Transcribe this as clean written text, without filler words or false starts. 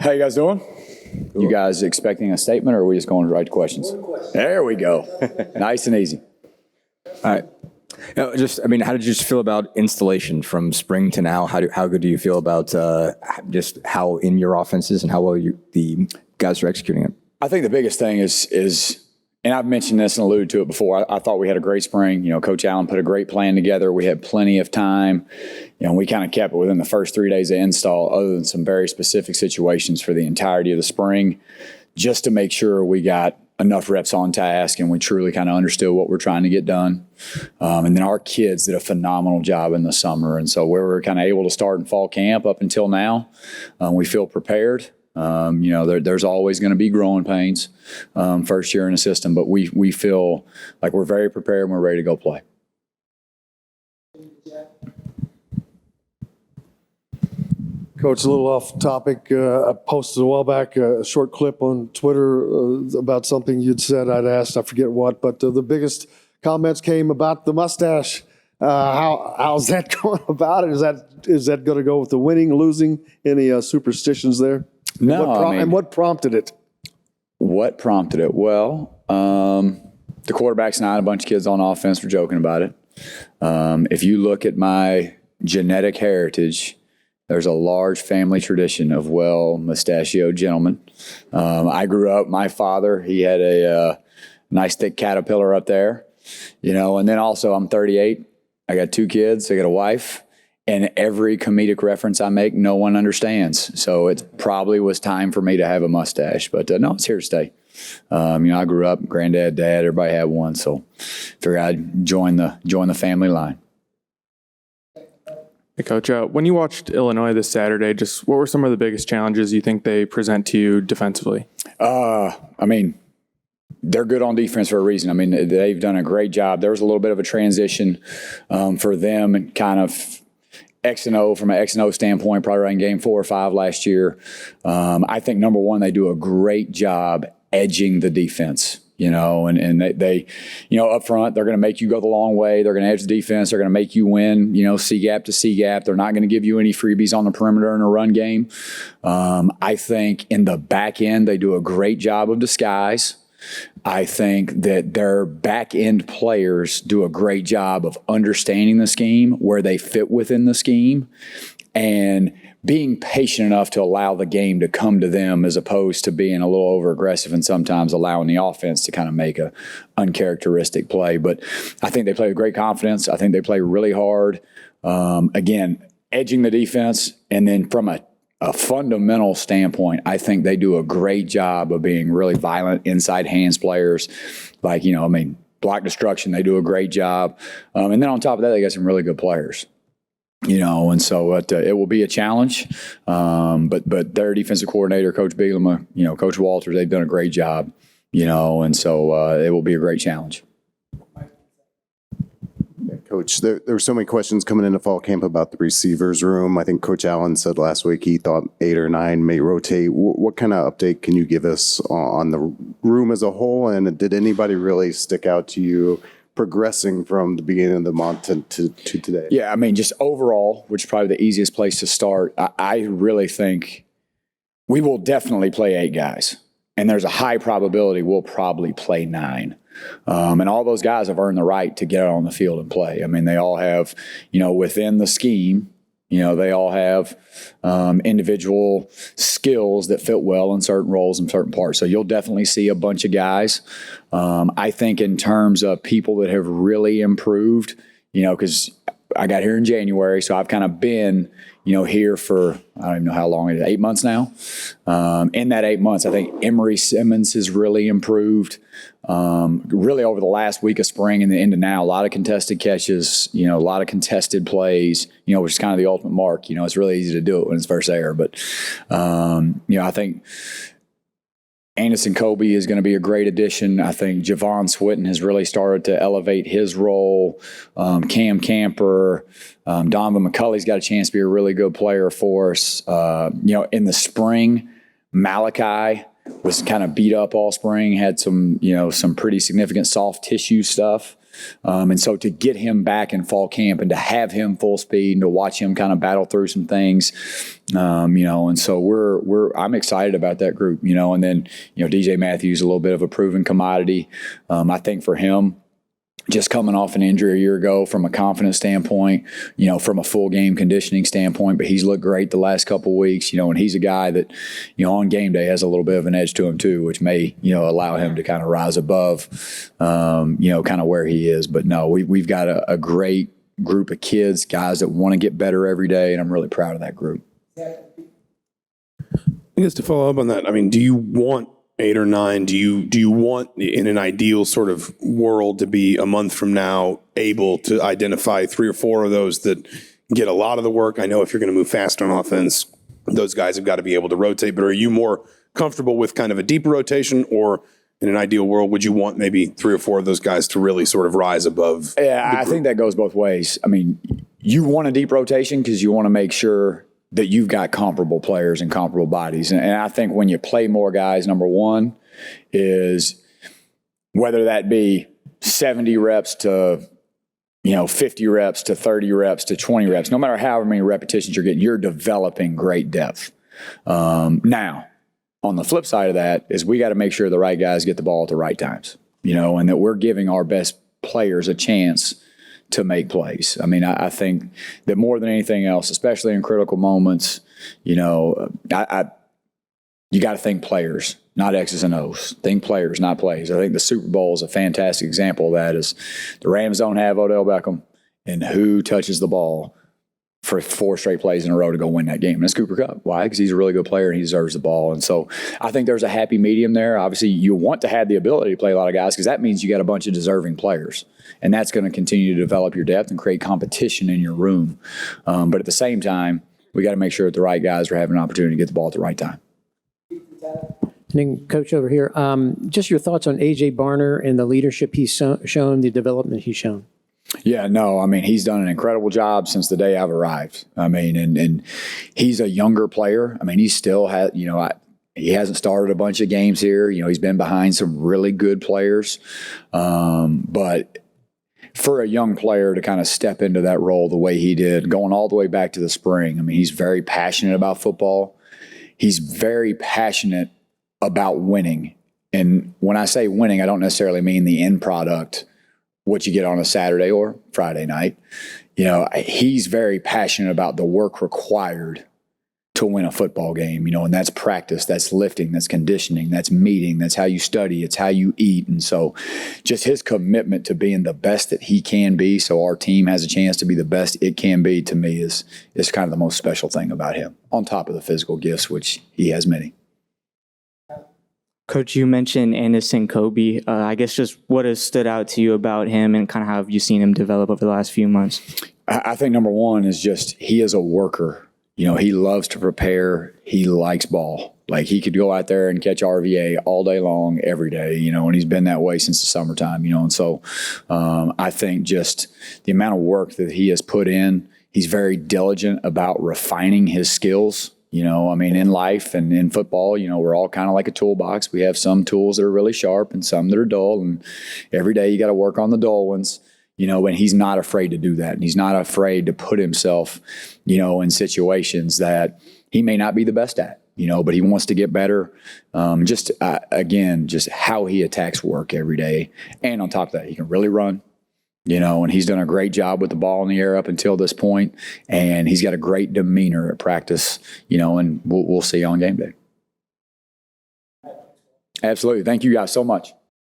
How you guys doing? You guys expecting a statement, or are we just going right to questions? There we go. Nice and easy. All right. How did you just feel about installation from spring to now? How good do you feel about just how in your offenses and how well the guys are executing it? I think the biggest thing is, and I've mentioned this and alluded to it before, I thought we had a great spring. Coach Allen put a great plan together. We had plenty of time. We kind of kept it within the first 3 days of install, other than some very specific situations for the entirety of the spring, just to make sure we got enough reps on task and we truly kind of understood what we're trying to get done. And then our kids did a phenomenal job in the summer. And so where we're kind of able to start in fall camp up until now, we feel prepared. There's always going to be growing pains first year in the system, but we feel like we're very prepared and we're ready to go play. Coach, a little off topic. I posted a while back a short clip on Twitter about something you'd said. I'd asked, I forget what, but the biggest comments came about the mustache. How's that going about it? Is that going to go with the winning, losing? Any superstitions there? No. And what prompted it? What prompted it? Well, the quarterback's not. A bunch of kids on offense were joking about it. If you look at my genetic heritage, there's a large family tradition of well-mustachioed gentlemen. I grew up, my father, he had a nice thick caterpillar up there, and then also I'm 38. I got 2 kids. I got a wife. And every comedic reference I make, no one understands. So it probably was time for me to have a mustache. But no, it's here to stay. I grew up, granddad, dad, everybody had one. So figured I'd join the family line. Hey, Coach, when you watched Illinois this Saturday, just what were some of the biggest challenges you think they present to you defensively? They're good on defense for a reason. They've done a great job. There was a little bit of a transition for them and kind of X and O from an X and O standpoint, probably around game 4 or 5 last year. I think number one, they do a great job edging the defense. And they up front, they're going to make you go the long way. They're going to edge the defense. They're going to make you win, C gap to C gap. They're not going to give you any freebies on the perimeter in a run game. I think in the back end, they do a great job of disguise. I think that their back-end players do a great job of understanding the scheme, where they fit within the scheme, and being patient enough to allow the game to come to them as opposed to being a little over-aggressive and sometimes allowing the offense to kind of make a uncharacteristic play. But I think they play with great confidence. I think they play really hard. Again, edging the defense, and then from a fundamental standpoint, I think they do a great job of being really violent inside hands players. Block destruction, they do a great job. And then on top of that, they got some really good players. And so it will be a challenge. But their defensive coordinator, Coach Bielema, Coach Walters, they've done a great job, and so it will be a great challenge. Coach, there were so many questions coming into fall camp about the receivers room. I think Coach Allen said last week he thought 8 or 9 may rotate. What kind of update can you give us on the room as a whole? And did anybody really stick out to you progressing from the beginning of the month to today? Yeah, just overall, which is probably the easiest place to start, I really think we will definitely play 8 guys. And there's a high probability we'll probably play 9. And all those guys have earned the right to get out on the field and play. They all have, within the scheme, they all have individual skills that fit well in certain roles and certain parts. So you'll definitely see a bunch of guys. I think in terms of people that have really improved, because I got here in January, so I've kind of been, here for, I don't even know how long it is, 8 months now. In that 8 months, I think Emory Simmons has really improved. Really over the last week of spring and the end of now, a lot of contested catches, a lot of contested plays, which is kind of the ultimate mark. It's really easy to do it when it's versus air. But, I think Anderson Kobe is going to be a great addition. I think Javon Switten has really started to elevate his role. Cam Camper, Donovan McCulley's got a chance to be a really good player for us. In the spring, Malachi was kind of beat up all spring, had some pretty significant soft tissue stuff. And so to get him back in fall camp and to have him full speed and to watch him kind of battle through some things, and so I'm excited about that group, and then, DJ Matthews, a little bit of a proven commodity. I think for him, just coming off an injury a year ago from a confidence standpoint, from a full game conditioning standpoint, but he's looked great the last couple of weeks, and he's a guy that, on game day has a little bit of an edge to him too, which may, allow him to kind of rise above, kind of where he is. But no, we've got a great group of kids, guys that want to get better every day, and I'm really proud of that group. I guess to follow up on that, I mean, do you want 8 or 9? Do you want, in an ideal sort of world, to be a month from now able to identify 3 or 4 of those that get a lot of the work? I know if you're going to move fast on offense, those guys have got to be able to rotate. But are you more comfortable with kind of a deeper rotation, or in an ideal world, would you want maybe 3 or 4 of those guys to really sort of rise above? Yeah, I think that goes both ways. I mean, you want a deep rotation because you want to make sure that you've got comparable players and comparable bodies. And I think when you play more guys, number one is whether that be 70 reps to, 50 reps to 30 reps to 20 reps, no matter however many repetitions you're getting, you're developing great depth. Now, on the flip side of that is we got to make sure the right guys get the ball at the right times, and that we're giving our best players a chance to make plays. I mean, I think that more than anything else, especially in critical moments, you got to think players, not X's and O's. Think players, not plays. I think the Super Bowl is a fantastic example of that. Is the Rams don't have Odell Beckham, and who touches the ball for 4 straight plays in a row to go win that game? And it's Cooper Kupp. Why? Because he's a really good player and he deserves the ball. And so I think there's a happy medium there. Obviously, you want to have the ability to play a lot of guys because that means you got a bunch of deserving players. And that's going to continue to develop your depth and create competition in your room. But at the same time, we got to make sure that the right guys are having an opportunity to get the ball at the right time. And then, Coach, over here, just your thoughts on A.J. Barner and the leadership he's shown, the development he's shown. Yeah, no, I mean, he's done an incredible job since the day I've arrived. I mean, and he's a younger player. I mean, he still has, he hasn't started a bunch of games here. He's been behind some really good players. But for a young player to kind of step into that role the way he did, going all the way back to the spring, I mean, he's very passionate about football. He's very passionate about winning. And when I say winning, I don't necessarily mean the end product, what you get on a Saturday or Friday night. He's very passionate about the work required to win a football game, and that's practice, that's lifting, that's conditioning, that's meeting, that's how you study, it's how you eat. And so just his commitment to being the best that he can be so our team has a chance to be the best it can be, to me is kind of the most special thing about him, on top of the physical gifts, which he has many. Coach, you mentioned Anderson Kobe. I guess just what has stood out to you about him and kind of how have you seen him develop over the last few months? I think number one is just he is a worker. He loves to prepare. He likes ball. Like, he could go out there and catch RVA all day long, every day, and he's been that way since the summertime, And so I think just the amount of work that he has put in, he's very diligent about refining his skills. In life and in football, we're all kind of like a toolbox. We have some tools that are really sharp and some that are dull. And every day you got to work on the dull ones, and he's not afraid to do that. And he's not afraid to put himself, in situations that he may not be the best at, but he wants to get better. Just how he attacks work every day. And on top of that, he can really run. And he's done a great job with the ball in the air up until this point, and he's got a great demeanor at practice, and we'll see on game day. Absolutely. Thank you guys so much.